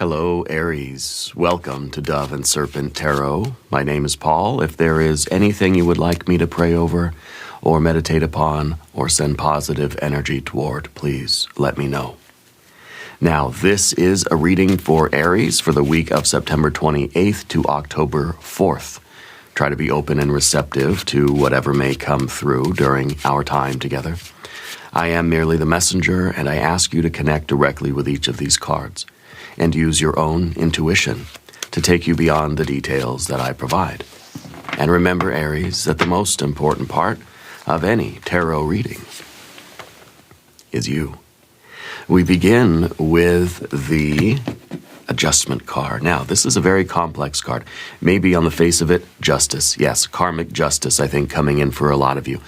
Hello, Aries. Welcome to Dove and Serpent Tarot. My name is Paul. If there is anything you would like me to pray over or meditate upon or send positive energy toward, please let me know. Now, this is a reading for Aries for the week of September 28th to October 4th. Try to be open and receptive to whatever may come through during our time together. I am merely the messenger, and I ask you to connect directly with each of these cards and use your own intuition to take you beyond the details that I provide. And remember, Aries, that the most important part of any tarot reading is you. We begin with the Adjustment card. Now, this is a very complex card. Maybe on the face of it, justice. Yes, karmic justice, I think, coming in for a lot of you.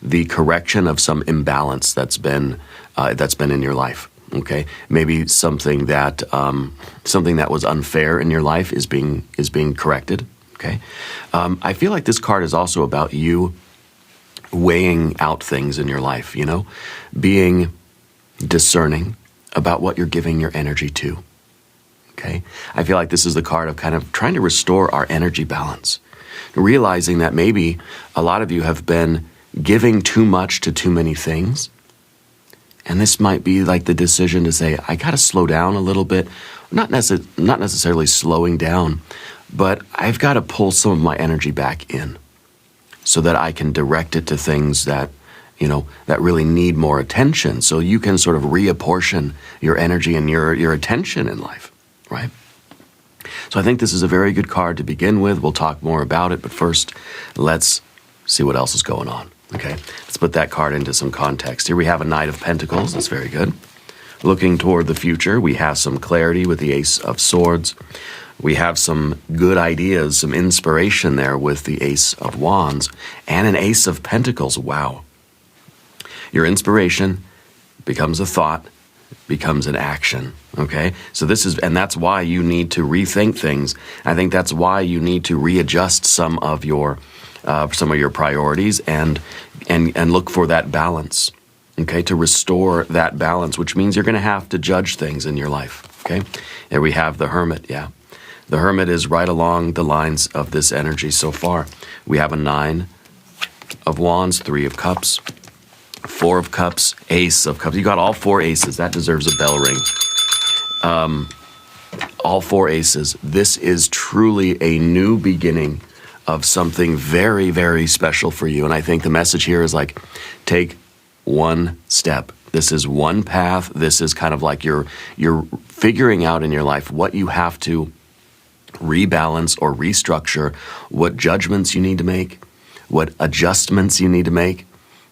The correction of some imbalance that's been in your life. Okay, maybe something that was unfair in your life is being corrected. Okay, I feel like this card is also about you weighing out things in your life. You know, being discerning about what you're giving your energy to. Okay, I feel like this is the card of kind of trying to restore our energy balance, realizing that maybe a lot of you have been giving too much to too many things. And this might be like the decision to say, I got to slow down a little bit, not necessarily slowing down, but I've got to pull some of my energy back in so that I can direct it to things that, you know, that really need more attention. So you can sort of reapportion your energy and your attention in life, right? So I think this is a very good card to begin with. We'll talk more about it, but first, let's see what else is going on. Okay, let's put that card into some context. Here we have a Knight of Pentacles. That's very good. Looking toward the future, we have some clarity with the Ace of Swords. We have some good ideas, some inspiration there with the Ace of Wands and an Ace of Pentacles. Wow. Your inspiration becomes a thought, becomes an action. Okay, so this is, and that's why you need to rethink things. I think that's why you need to readjust some of your priorities and look for that balance, okay, to restore that balance, which means you're going to have to judge things in your life, okay? There we have the Hermit, yeah. The Hermit is right along the lines of this energy so far. We have a 9 of Wands, 3 of Cups, 4 of Cups, Ace of Cups. You got all 4 aces. That deserves a bell ring. All 4 aces. This is truly a new beginning of something very, very special for you. And I think the message here is like, take one step. This is one path. This is kind of like you're figuring out in your life what you have to rebalance or restructure, what judgments you need to make, what adjustments you need to make.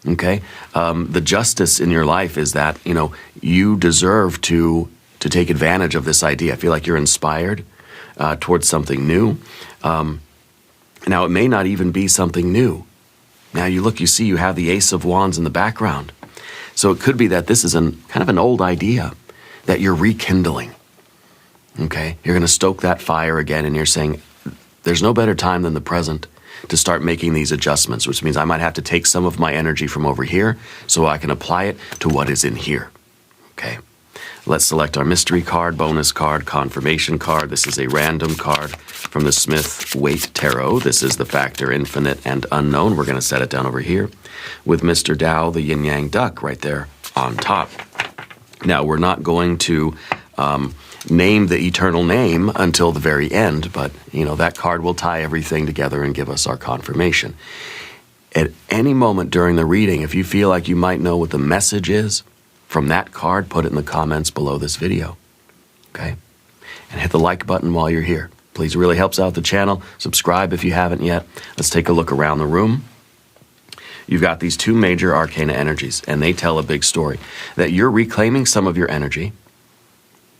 Okay? The justice in your life is that, you know, you deserve to take advantage of this idea. I feel like you're inspired towards something new. Now, it may not even be something new. Now, you see you have the Ace of Wands in the background. So it could be that this is kind of an old idea that you're rekindling. Okay? You're going to stoke that fire again, and you're saying, there's no better time than the present to start making these adjustments, which means I might have to take some of my energy from over here so I can apply it to what is in here. Okay? Let's select our mystery card, bonus card, confirmation card. This is a random card from the Smith-Waite Tarot. This is the factor infinite and unknown. We're going to set it down over here with Mr. Tao, the yin-yang duck, right there on top. Now, we're not going to name the eternal name until the very end, but, you know, that card will tie everything together and give us our confirmation. At any moment during the reading, if you feel like you might know what the message is from that card, put it in the comments below this video, okay? And hit the like button while you're here. Please, it really helps out the channel. Subscribe if you haven't yet. Let's take a look around the room. You've got these 2 major arcana energies, and they tell a big story. That you're reclaiming some of your energy,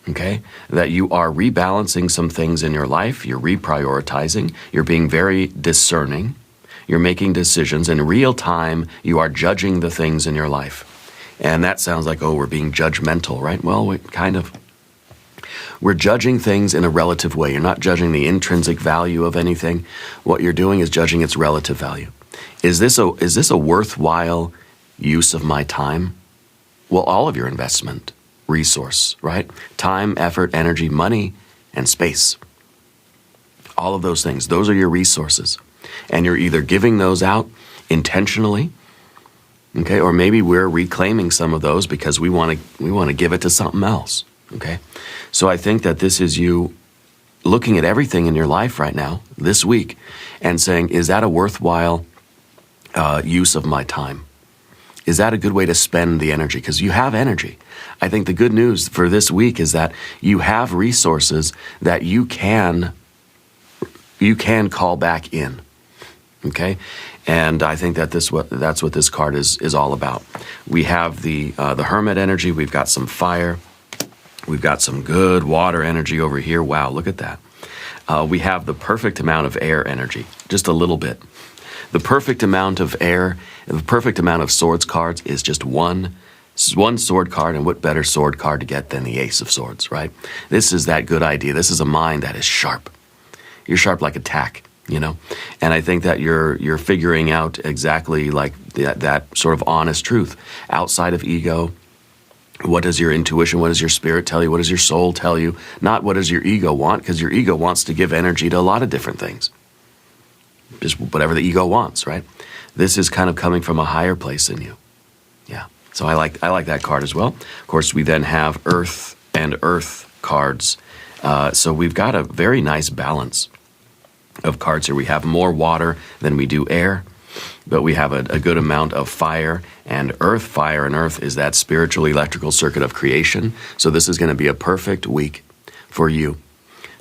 okay? That you are rebalancing some things in your life. You're reprioritizing. You're being very discerning. You're making decisions. In real time, you are judging the things in your life. And that sounds like, oh, we're being judgmental, right? Well, kind of. We're judging things in a relative way. You're not judging the intrinsic value of anything. What you're doing is judging its relative value. Is this a worthwhile use of my time? Well, all of your investment resource, right? Time, effort, energy, money, and space. All of those things, those are your resources. And you're either giving those out intentionally, okay, or maybe we're reclaiming some of those because we want to give it to something else, okay? So I think that this is you looking at everything in your life right now, this week, and saying, is that a worthwhile use of my time? Is that a good way to spend the energy? Because you have energy. I think the good news for this week is that you have resources that you can call back in, okay? And I think that that's what this card is all about. We have the Hermit energy. We've got some fire. We've got some good water energy over here. Wow, look at that. We have the perfect amount of air energy, just a little bit. The perfect amount of air, the perfect amount of swords cards is just one sword card, and what better sword card to get than the Ace of Swords, right? This is that good idea. This is a mind that is sharp. You're sharp like a tack, you know? And I think that you're figuring out exactly like that sort of honest truth outside of ego. What does your intuition, what does your spirit tell you, what does your soul tell you? Not what does your ego want, because your ego wants to give energy to a lot of different things. Just whatever the ego wants, right? This is kind of coming from a higher place in you. Yeah. So I like that card as well. Of course, we then have Earth and Earth cards. So we've got a very nice balance of cards here. We have more water than we do air, but we have a good amount of fire and earth. Fire and earth is that spiritual electrical circuit of creation. So this is going to be a perfect week for you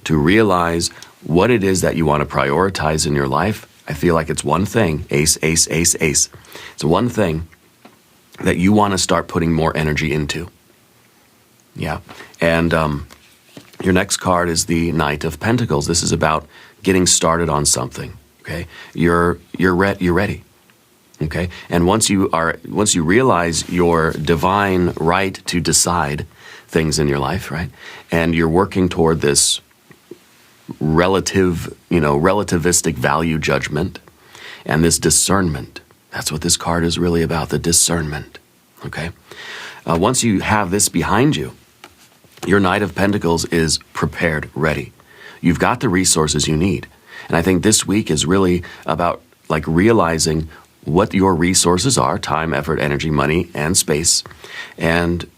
to realize what it is that you want to prioritize in your life. I feel like it's one thing, ace, ace, ace, ace. It's one thing that you want to start putting more energy into. Yeah. And your next card is the Knight of Pentacles. This is about getting started on something. Okay, you're ready. Okay, and once you realize your divine right to decide things in your life, right, and you're working toward this relativistic value judgment and this discernment. That's what this card is really about, the discernment. Okay, once you have this behind you, your Knight of Pentacles is prepared, ready. You've got the resources you need. And I think this week is really about like realizing what your resources are, time, effort, energy, money, and space, and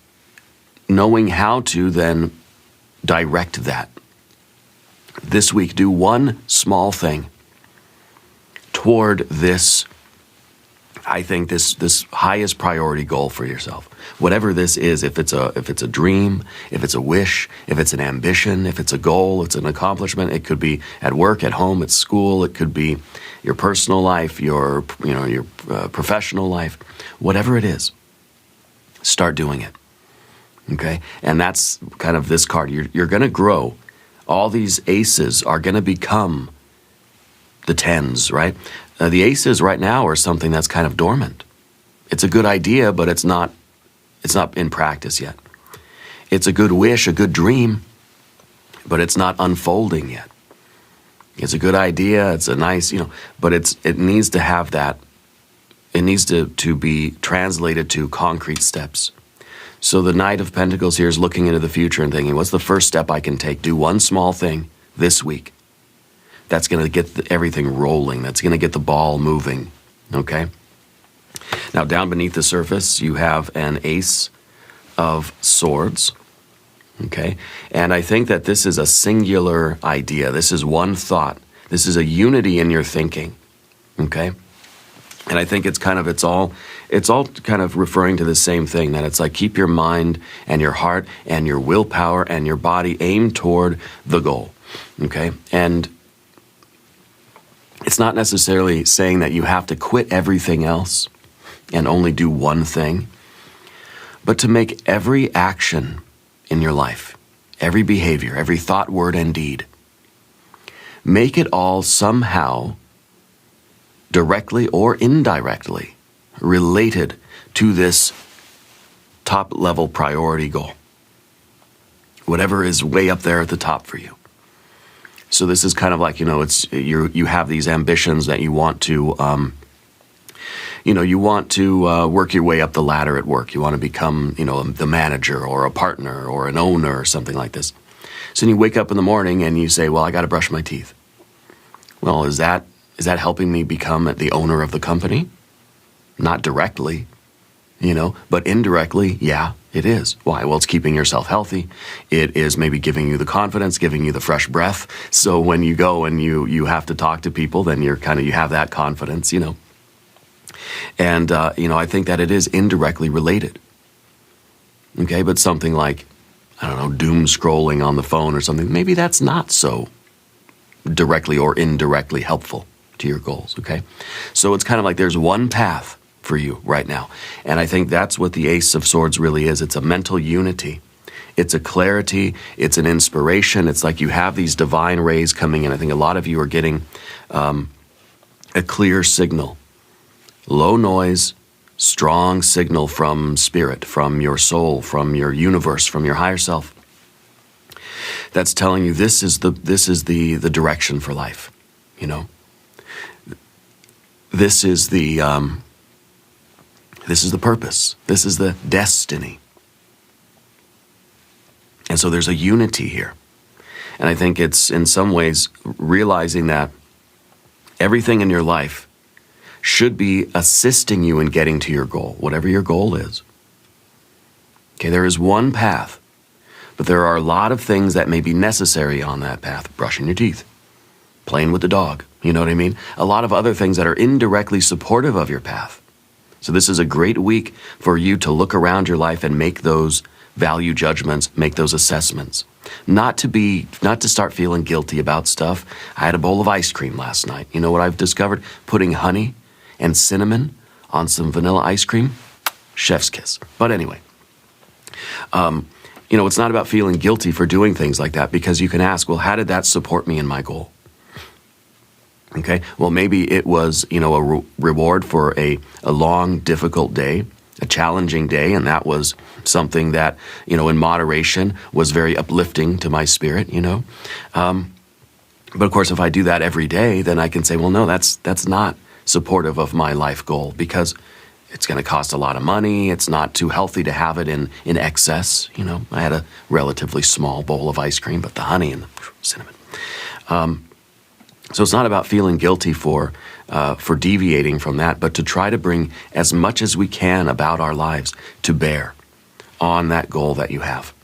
knowing how to then direct that. This week, do one small thing toward this, I think, this highest priority goal for yourself. Whatever this is, if it's a dream, if it's a wish, if it's an ambition, if it's a goal, it's an accomplishment. It could be at work, at home, at school. It could be your personal life, your professional life. Whatever it is, start doing it. Okay, and that's kind of this card. You're going to grow. All these aces are going to become the tens, right? The aces right now are something that's kind of dormant. It's a good idea, but it's not in practice yet. It's a good wish, a good dream, but it's not unfolding yet. It's a good idea, it's a nice, but it needs to have that, it needs to be translated to concrete steps. So the Knight of Pentacles here is looking into the future and thinking, what's the first step I can take? Do one small thing this week. That's going to get everything rolling. That's going to get the ball moving, okay? Now, down beneath the surface, you have an Ace of Swords, okay? And I think that this is a singular idea. This is one thought. This is a unity in your thinking, okay? And I think it's all kind of referring to the same thing, that it's like keep your mind and your heart and your willpower and your body aimed toward the goal, okay? And it's not necessarily saying that you have to quit everything else and only do one thing, but to make every action in your life, every behavior, every thought, word, and deed, make it all somehow directly or indirectly related to this top-level priority goal, whatever is way up there at the top for you. So this is kind of like, you have these ambitions that you want to, you want to work your way up the ladder at work. You want to become, the manager or a partner or an owner or something like this. So you wake up in the morning and you say, well, I got to brush my teeth. Well, is that helping me become the owner of the company? Not directly, but indirectly, yeah, it is. Why? Well, it's keeping yourself healthy. It is maybe giving you the confidence, giving you the fresh breath. So when you go and you have to talk to people, then you have that confidence, And, I think that it is indirectly related. Okay, but something like, I don't know, doom scrolling on the phone or something, maybe that's not so directly or indirectly helpful to your goals, okay? So it's kind of like there's one path for you right now. And I think that's what the Ace of Swords really is. It's a mental unity. It's a clarity. It's an inspiration. It's like you have these divine rays coming in. I think a lot of you are getting a clear signal. Low noise, strong signal from spirit, from your soul, from your universe, from your higher self. That's telling you this is the direction for life, This is the purpose. This is the destiny. And so there's a unity here. And I think it's in some ways realizing that everything in your life should be assisting you in getting to your goal, whatever your goal is. Okay, there is one path, but there are a lot of things that may be necessary on that path. Brushing your teeth, playing with the dog, you know what I mean? A lot of other things that are indirectly supportive of your path. So this is a great week for you to look around your life and make those value judgments, make those assessments. Not to start feeling guilty about stuff. I had a bowl of ice cream last night. You know what I've discovered? Putting honey and cinnamon on some vanilla ice cream, chef's kiss. But anyway, it's not about feeling guilty for doing things like that, because you can ask, well, how did that support me in my goal? Okay, well, maybe it was, a reward for a long, difficult day, a challenging day, and that was something that, in moderation was very uplifting to my spirit, But of course, if I do that every day, then I can say, well, no, that's not supportive of my life goal, because it's going to cost a lot of money. It's not too healthy to have it in excess. I had a relatively small bowl of ice cream, but the honey and the cinnamon. So it's not about feeling guilty for deviating from that, but to try to bring as much as we can about our lives to bear on that goal that you have,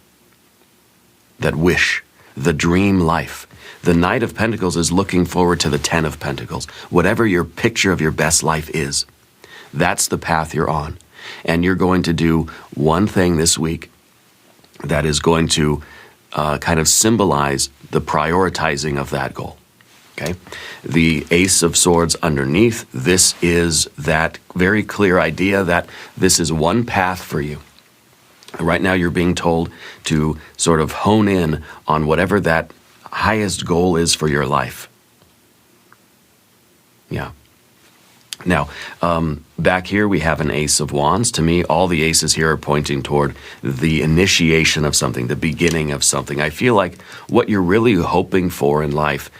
that wish, the dream life. The Knight of Pentacles is looking forward to the Ten of Pentacles. Whatever your picture of your best life is, that's the path you're on. And you're going to do one thing this week that is going to kind of symbolize the prioritizing of that goal. Okay? The Ace of Swords underneath, this is that very clear idea that this is one path for you. Right now you're being told to sort of hone in on whatever that highest goal is for your life. Yeah. Now, back here we have an Ace of Wands. To me, all the aces here are pointing toward the initiation of something, the beginning of something. I feel like what you're really hoping for in life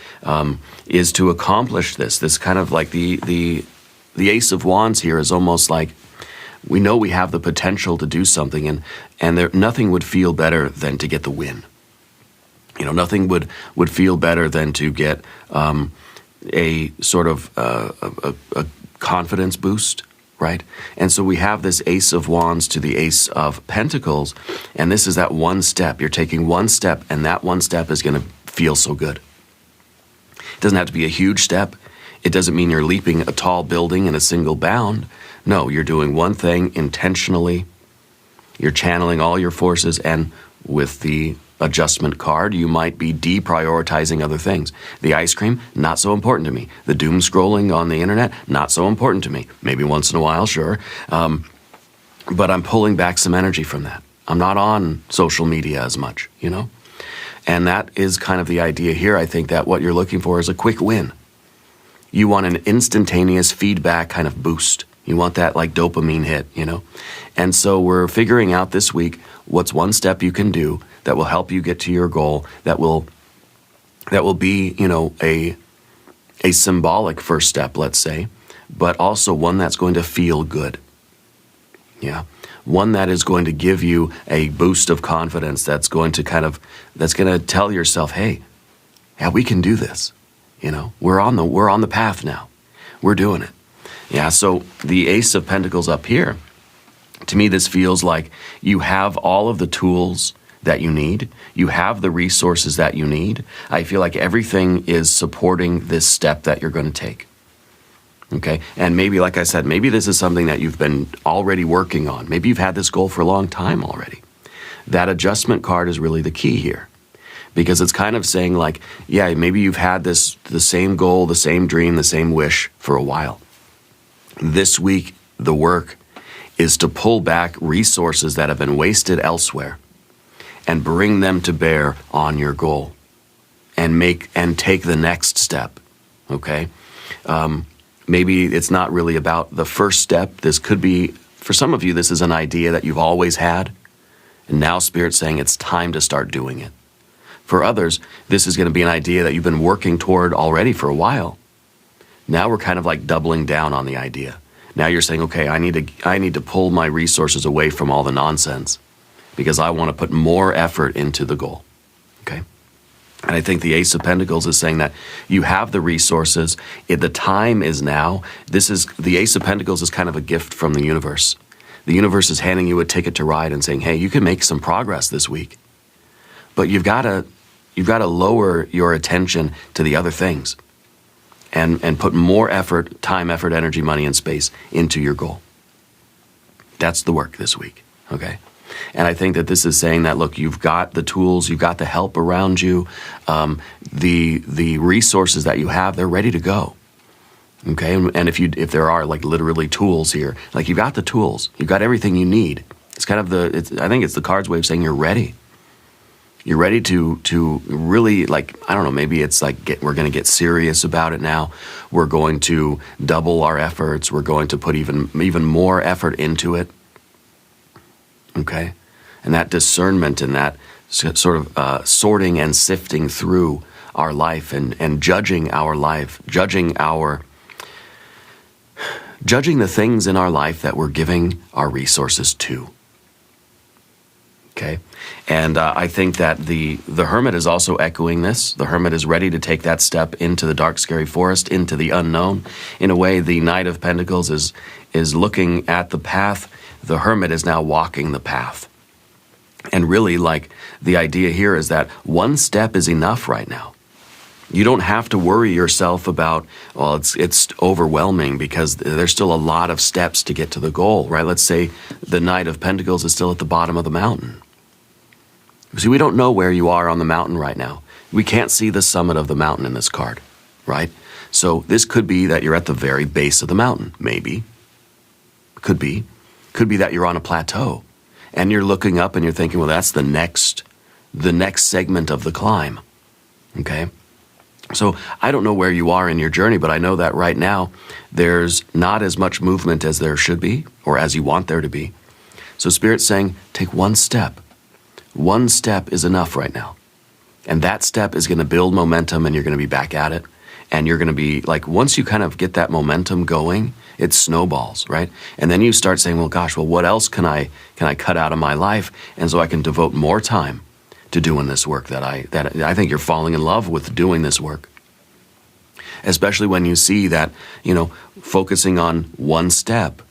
is to accomplish this. This kind of like the Ace of Wands here is almost like we know we have the potential to do something, and nothing would feel better than to get the win. Nothing would feel better than to get a sort of a confidence boost, right? And so we have this Ace of Wands to the Ace of Pentacles, and this is that one step. You're taking one step, and that one step is going to feel so good. It doesn't have to be a huge step. It doesn't mean you're leaping a tall building in a single bound. No, you're doing one thing intentionally. You're channeling all your forces, and with the adjustment card, you might be deprioritizing other things. The ice cream, not so important to me. The doom scrolling on the internet, not so important to me. Maybe once in a while, sure. But I'm pulling back some energy from that. I'm not on social media as much, And that is kind of the idea here. I think that what you're looking for is a quick win. You want an instantaneous feedback kind of boost. You want that like dopamine hit, And so we're figuring out this week what's one step you can do that will help you get to your goal, that will be, a symbolic first step, let's say, but also one that's going to feel good. Yeah. One that is going to give you a boost of confidence that's going to tell yourself, hey, yeah, we can do this. You know, we're on the path now. We're doing it. Yeah, so the Ace of Pentacles up here, to me this feels like you have all of the tools that you need. You have the resources that you need. I feel like everything is supporting this step that you're going to take. Okay, and maybe, like I said, maybe this is something that you've been already working on. Maybe you've had this goal for a long time already. That adjustment card is really the key here, because it's kind of saying like, yeah, maybe you've had the same goal, the same dream, the same wish for a while. This week, the work is to pull back resources that have been wasted elsewhere and bring them to bear on your goal and take the next step. Okay. Maybe it's not really about the first step. This could be, for some of you, this is an idea that you've always had, and now Spirit's saying it's time to start doing it. For others, this is going to be an idea that you've been working toward already for a while. Now we're kind of like doubling down on the idea. Now you're saying, okay, I need to pull my resources away from all the nonsense because I want to put more effort into the goal. Okay? And I think the Ace of Pentacles is saying that you have the resources. The time is now. The Ace of Pentacles is kind of a gift from the universe. The universe is handing you a ticket to ride and saying, hey, you can make some progress this week. But you've got to lower your attention to the other things and put more effort, time, effort, energy, money, and space into your goal. That's the work this week, okay? And I think that this is saying that, look, you've got the tools, you've got the help around you, the resources that you have, they're ready to go. Okay, and if there are like literally tools here, like you've got the tools, you've got everything you need. It's kind of I think it's the card's way of saying you're ready. You're ready to really, like, I don't know, maybe it's like we're going to get serious about it now. We're going to double our efforts. We're going to put even more effort into it. Okay, and that discernment and that sort of sorting and sifting through our life and judging our life, judging the things in our life that we're giving our resources to. Okay, and I think that the Hermit is also echoing this. The Hermit is ready to take that step into the dark, scary forest, into the unknown. In a way, the Knight of Pentacles is looking at the path. The Hermit is now walking the path. And really, like, the idea here is that one step is enough right now. You don't have to worry yourself about, well, it's overwhelming because there's still a lot of steps to get to the goal, right? Let's say the Knight of Pentacles is still at the bottom of the mountain. See, we don't know where you are on the mountain right now. We can't see the summit of the mountain in this card, right? So this could be that you're at the very base of the mountain, maybe. Could be. Could be that you're on a plateau and you're looking up and you're thinking, well, that's the next segment of the climb, okay? So I don't know where you are in your journey, but I know that right now there's not as much movement as there should be or as you want there to be. So Spirit's saying, take one step. One step is enough right now. And that step is going to build momentum and you're going to be back at it. And you're going to be like, once you kind of get that momentum going, it snowballs, right? And then you start saying, well, gosh, well, what else can I cut out of my life? And so I can devote more time to doing this work that I think you're falling in love with doing this work. Especially when you see that, focusing on one step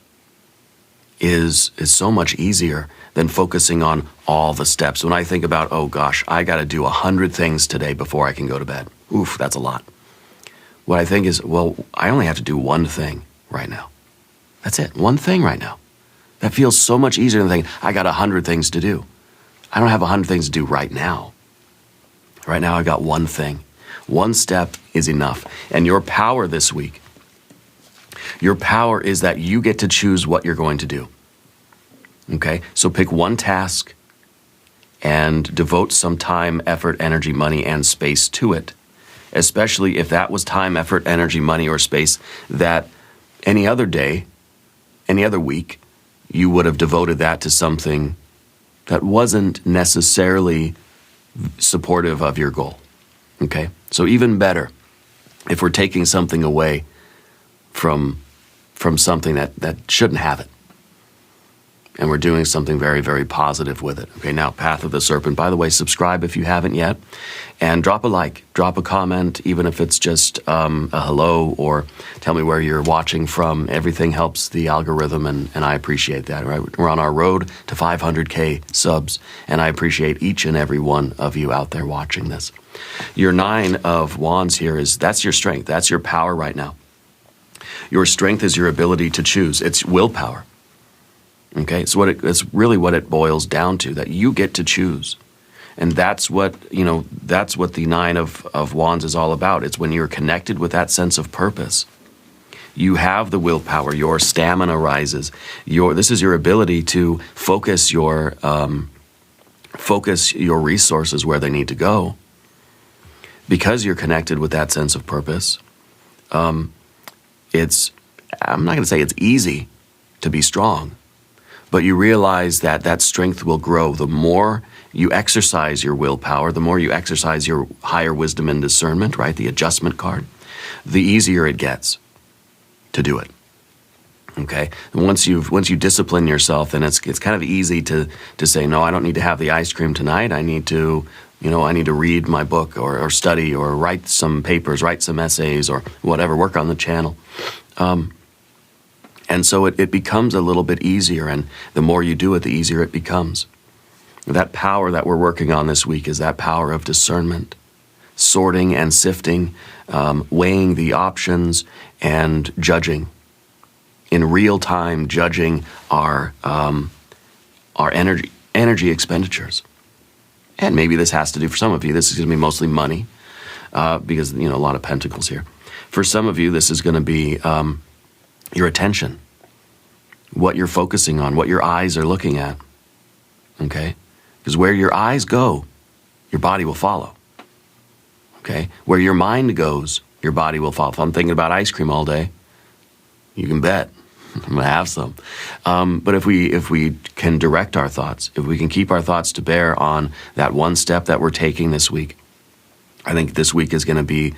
is so much easier than focusing on all the steps. When I think about, oh gosh, I got to do 100 things today before I can go to bed. Oof, that's a lot. What I think is, well, I only have to do one thing right now. That's it, one thing right now. That feels so much easier than thinking, I got 100 things to do. I don't have 100 things to do right now. Right now I got one thing. One step is enough. And your power this week, your power is that you get to choose what you're going to do. Okay? So pick one task and devote some time, effort, energy, money, and space to it. Especially if that was time, effort, energy, money, or space that any other day, any other week, you would have devoted that to something that wasn't necessarily supportive of your goal. Okay? So even better, if we're taking something away from from something that shouldn't have it. And we're doing something very, very positive with it. Okay, now Path of the Serpent. By the way, subscribe if you haven't yet. And drop a like, drop a comment, even if it's just a hello, or tell me where you're watching from. Everything helps the algorithm, and I appreciate that. Right? We're on our road to 500K subs, and I appreciate each and every one of you out there watching this. Your 9 of Wands here that's your strength. That's your power right now. Your strength is your ability to choose. It's willpower. Okay, so it's really what it boils down to, that you get to choose. And that's what, that's what the 9 of Wands is all about. It's when you're connected with that sense of purpose. You have the willpower, your stamina rises. This is your ability to focus your resources where they need to go. Because you're connected with that sense of purpose, I'm not going to say it's easy to be strong, but you realize that that strength will grow. The more you exercise your willpower, the more you exercise your higher wisdom and discernment, right? The adjustment card, the easier it gets to do it. Okay? And once you discipline yourself, then it's kind of easy to say, no, I don't need to have the ice cream tonight. I need to read my book or study or write some papers, write some essays or whatever, work on the channel. And so it becomes a little bit easier, and the more you do it, the easier it becomes. That power that we're working on this week is that power of discernment, sorting and sifting, weighing the options, and judging. In real time, judging our energy expenditures. And maybe this has to do, for some of you, this is going to be mostly money, because, a lot of pentacles here. For some of you, this is going to be your attention, what you're focusing on, what your eyes are looking at, okay? Because where your eyes go, your body will follow, okay? Where your mind goes, your body will follow. If I'm thinking about ice cream all day, you can bet I'm going to have some. But if we can direct our thoughts, if we can keep our thoughts to bear on that one step that we're taking this week, I think this week is going to be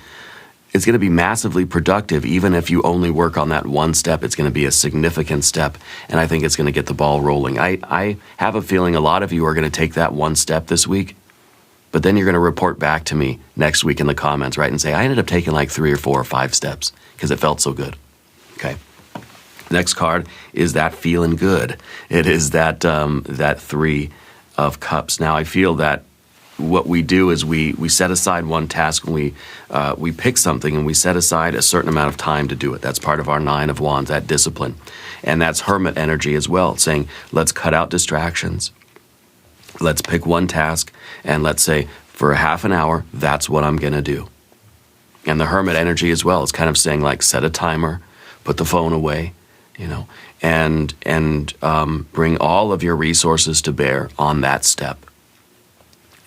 massively productive. Even if you only work on that one step, it's going to be a significant step, and I think it's going to get the ball rolling. I have a feeling a lot of you are going to take that one step this week, but then you're going to report back to me next week in the comments, right, and say, I ended up taking like 3 or 4 or 5 steps because it felt so good. Okay. Next card is that feeling good. It is that 3 of Cups. Now, I feel that what we do is we set aside one task, and we pick something, and we set aside a certain amount of time to do it. That's part of our 9 of Wands, that discipline. And that's Hermit energy as well, saying, let's cut out distractions. Let's pick one task, and let's say, for a half an hour, that's what I'm going to do. And the Hermit energy as well is kind of saying, like, set a timer, put the phone away, and bring all of your resources to bear on that step.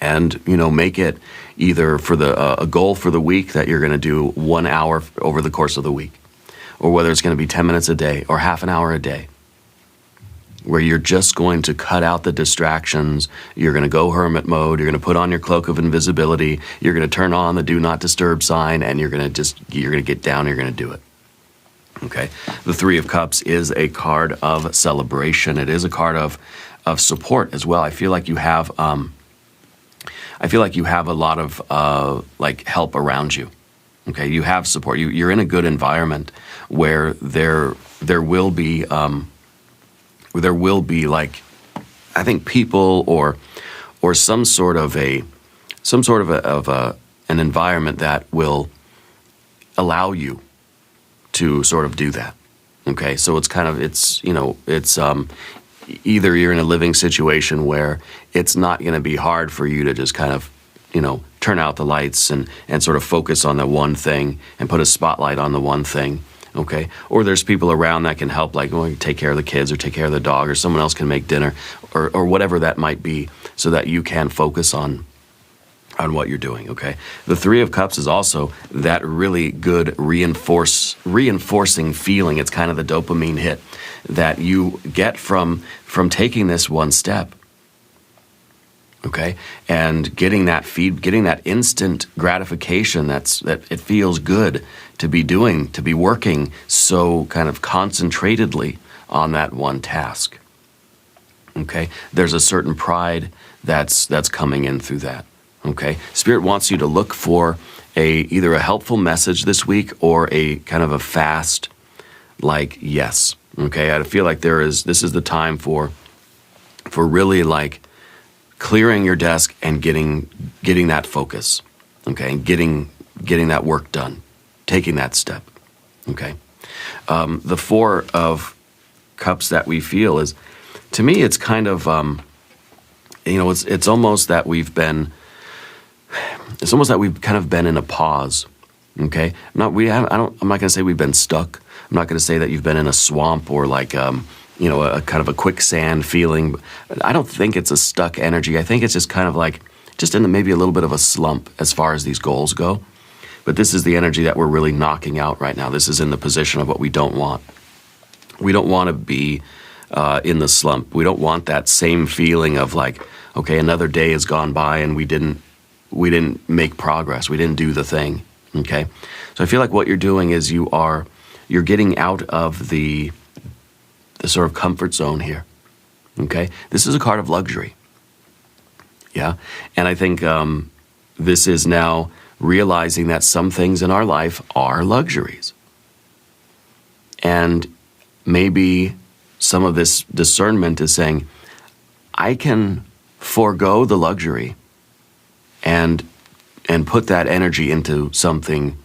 And, make it either for a goal for the week that you're going to do 1 hour over the course of the week, or whether it's going to be 10 minutes a day or half an hour a day, where you're just going to cut out the distractions. You're going to go hermit mode. You're going to put on your cloak of invisibility. You're going to turn on the do not disturb sign, and you're going to get down. You're going to do it. Okay. The 3 of Cups is a card of celebration. It is a card of support as well. I feel like you have a lot of help around you. Okay, you have support. You're in a good environment where there will be like, I think, people or some sort of an environment that will allow you to sort of do that. Okay, so it's either you're in a living situation where it's not going to be hard for you to just kind of, turn out the lights and sort of focus on the one thing and put a spotlight on the one thing, okay? Or there's people around that can help, like, take care of the kids or take care of the dog, or someone else can make dinner or whatever that might be, so that you can focus on what you're doing, okay? The 3 of Cups is also that really good reinforcing feeling. It's kind of the dopamine hit that you get from taking this one step, okay? And getting that instant gratification that it feels good, to be working so kind of concentratedly on that one task. Okay? There's a certain pride that's coming in through that. Okay? Spirit wants you to look for either a helpful message this week or a kind of a fast, like, yes. Okay? I feel like this is the time for really like clearing your desk and getting that focus. Okay? And getting that work done. Taking that step. Okay? The Four of Cups that we feel is, to me, it's kind of, it's almost that it's almost that we've kind of been in a pause. Okay? I'm not going to say we've been stuck. I'm not going to say that you've been in a swamp or like, a kind of a quicksand feeling. I don't think it's a stuck energy. I think it's just kind of like, just in maybe a little bit of a slump as far as these goals go. But this is the energy that we're really knocking out right now. This is in the position of what we don't want. We don't want to be in the slump. We don't want that same feeling of like, okay, another day has gone by and we didn't make progress. We didn't do the thing. Okay? So I feel like what you're doing is you're getting out of the sort of comfort zone here. Okay? This is a card of luxury. Yeah? And I think this is now realizing that some things in our life are luxuries. And maybe some of this discernment is saying, I can forego the luxury and put that energy into something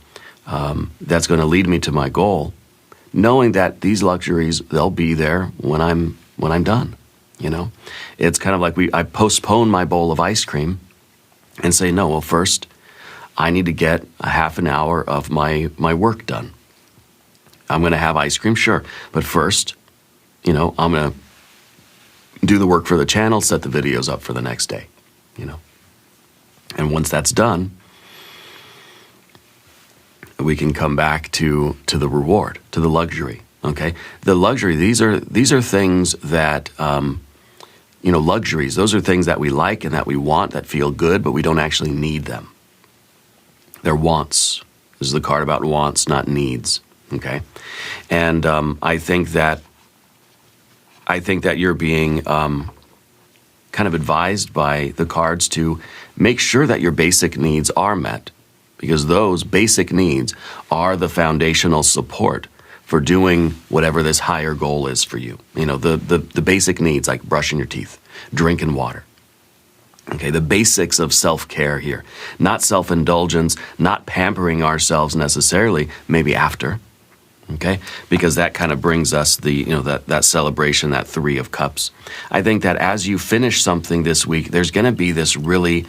that's going to lead me to my goal, knowing that these luxuries, they'll be there when I'm done. It's kind of like I postpone my bowl of ice cream and say, no, well, first I need to get a half an hour of my work done. I'm going to have ice cream, sure, but first, I'm going to do the work for the channel, set the videos up for the next day, And once that's done, we can come back to the reward, to the luxury, okay? The luxury, these are things that, luxuries, those are things that we like and that we want, that feel good, but we don't actually need them. They're wants. This is the card about wants, not needs, okay? And I think that you're being kind of advised by the cards to make sure that your basic needs are met, because those basic needs are the foundational support for doing whatever this higher goal is for you. The basic needs like brushing your teeth, drinking water. Okay, the basics of self-care here. Not self-indulgence, not pampering ourselves necessarily, maybe after. Okay? Because that kind of brings us that celebration, that Three of Cups. I think that as you finish something this week, there's going to be this really,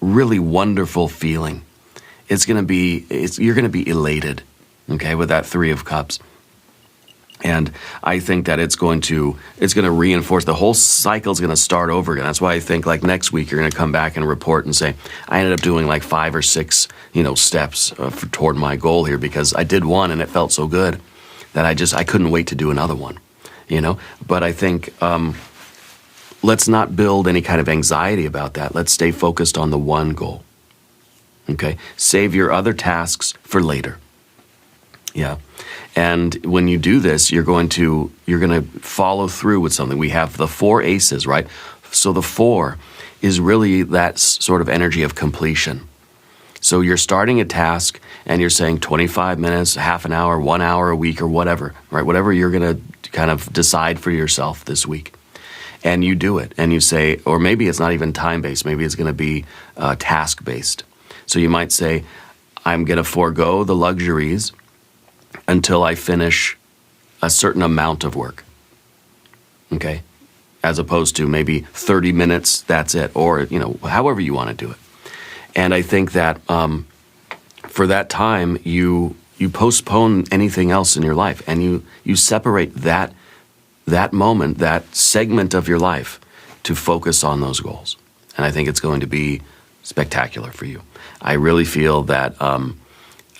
really wonderful feeling. You're going to be elated, okay, with that Three of Cups. And I think that it's going to reinforce, the whole cycle is going to start over again. That's why I think like next week you're going to come back and report and say, I ended up doing like 5 or 6, steps toward my goal here because I did one and it felt so good that I couldn't wait to do another one, But I think let's not build any kind of anxiety about that. Let's stay focused on the one goal, okay? Save your other tasks for later. Yeah. And when you do this, you're going to follow through with something. We have the 4 aces, right? So the 4 is really that sort of energy of completion. So you're starting a task and you're saying 25 minutes, half an hour, 1 hour a week or whatever, right? Whatever you're going to kind of decide for yourself this week. And you do it and you say, or maybe it's not even time-based. Maybe it's going to be task-based. So you might say, I'm going to forego the luxuries until I finish a certain amount of work, okay? As opposed to maybe 30 minutes, that's it, or, however you want to do it. And I think that for that time, you postpone anything else in your life, and you separate that moment, that segment of your life to focus on those goals. And I think it's going to be spectacular for you. I really feel that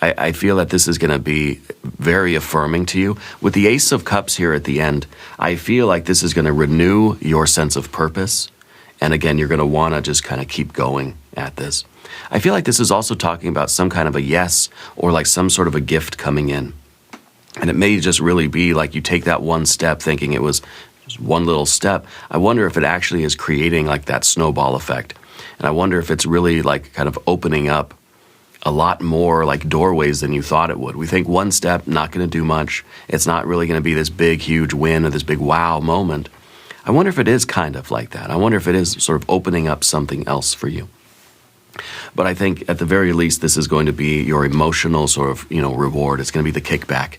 I feel that this is going to be very affirming to you. With the Ace of Cups here at the end, I feel like this is going to renew your sense of purpose. And again, you're going to want to just kind of keep going at this. I feel like this is also talking about some kind of a yes or like some sort of a gift coming in. And it may just really be like you take that one step thinking it was just one little step. I wonder if it actually is creating like that snowball effect. And I wonder if it's really like kind of opening up a lot more like doorways than you thought it would. We think one step, not going to do much. It's not really going to be this big, huge win or this big wow moment. I wonder if it is kind of like that. I wonder if it is sort of opening up something else for you. But I think at the very least, this is going to be your emotional sort of, reward. It's going to be the kickback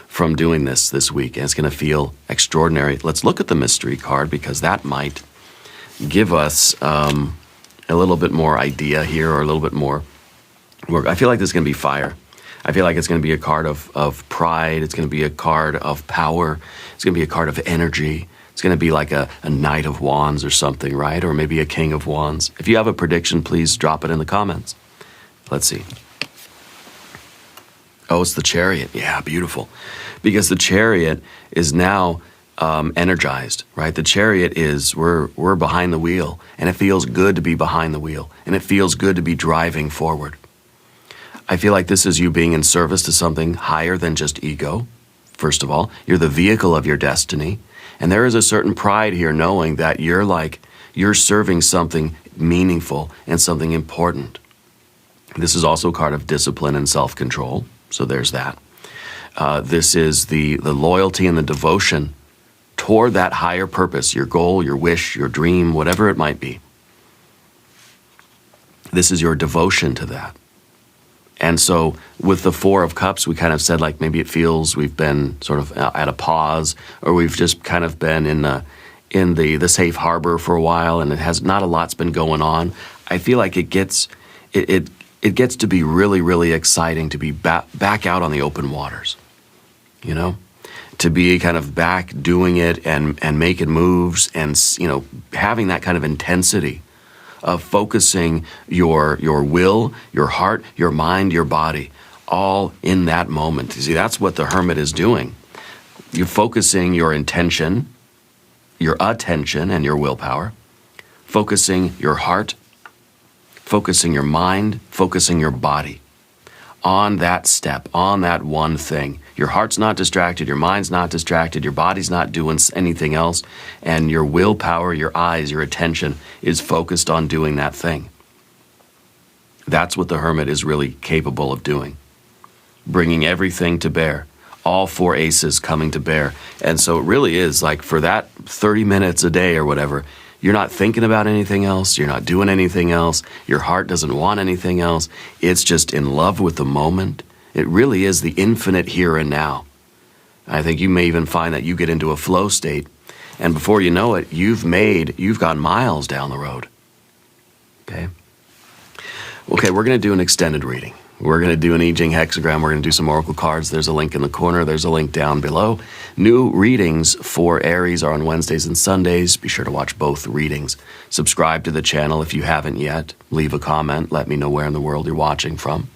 from doing this week. And it's going to feel extraordinary. Let's look at the mystery card because that might give us a little bit more idea here or a little bit more work. I feel like this is going to be fire. I feel like it's going to be a card of pride. It's going to be a card of power. It's going to be a card of energy. It's going to be like a Knight of Wands or something, right? Or maybe a King of Wands. If you have a prediction, please drop it in the comments. Let's see. Oh, it's the Chariot. Yeah, beautiful. Because the Chariot is now energized, right? The Chariot is, we're behind the wheel, and it feels good to be behind the wheel, and it feels good to be driving forward. I feel like this is you being in service to something higher than just ego. First of all, you're the vehicle of your destiny. And there is a certain pride here knowing that you're serving something meaningful and something important. This is also a card of discipline and self-control. So there's that. This is the loyalty and the devotion toward that higher purpose, your goal, your wish, your dream, whatever it might be. This is your devotion to that. And so with the Four of Cups, we kind of said like maybe it feels we've been sort of at a pause, or we've just kind of been in the safe harbor for a while, and it has not a lot's been going on. I feel like it gets to be really, really exciting to be back out on the open waters, to be kind of back doing it and making moves and having that kind of intensity of focusing your will, your heart, your mind, your body, all in that moment. You see, that's what the Hermit is doing. You're focusing your intention, your attention, and your willpower, focusing your heart, focusing your mind, focusing your body on that step, on that one thing. Your heart's not distracted, your mind's not distracted, your body's not doing anything else, and your willpower, your eyes, your attention is focused on doing that thing. That's what the Hermit is really capable of doing, bringing everything to bear, all four aces coming to bear. And so it really is like for that 30 minutes a day or whatever, you're not thinking about anything else. You're not doing anything else. Your heart doesn't want anything else. It's just in love with the moment. It really is the infinite here and now. I think you may even find that you get into a flow state, and before you know it, you've gone miles down the road. Okay, we're going to do an extended reading. We're going to do an I Ching hexagram. We're going to do some oracle cards. There's a link in the corner. There's a link down below. New readings for Aries are on Wednesdays and Sundays. Be sure to watch both readings. Subscribe to the channel if you haven't yet. Leave a comment. Let me know where in the world you're watching from.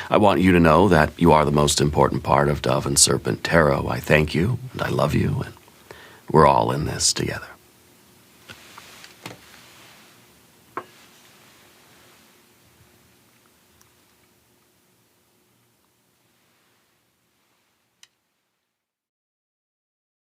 I want you to know that you are the most important part of Dove and Serpent Tarot. I thank you, and I love you, and we're all in this together.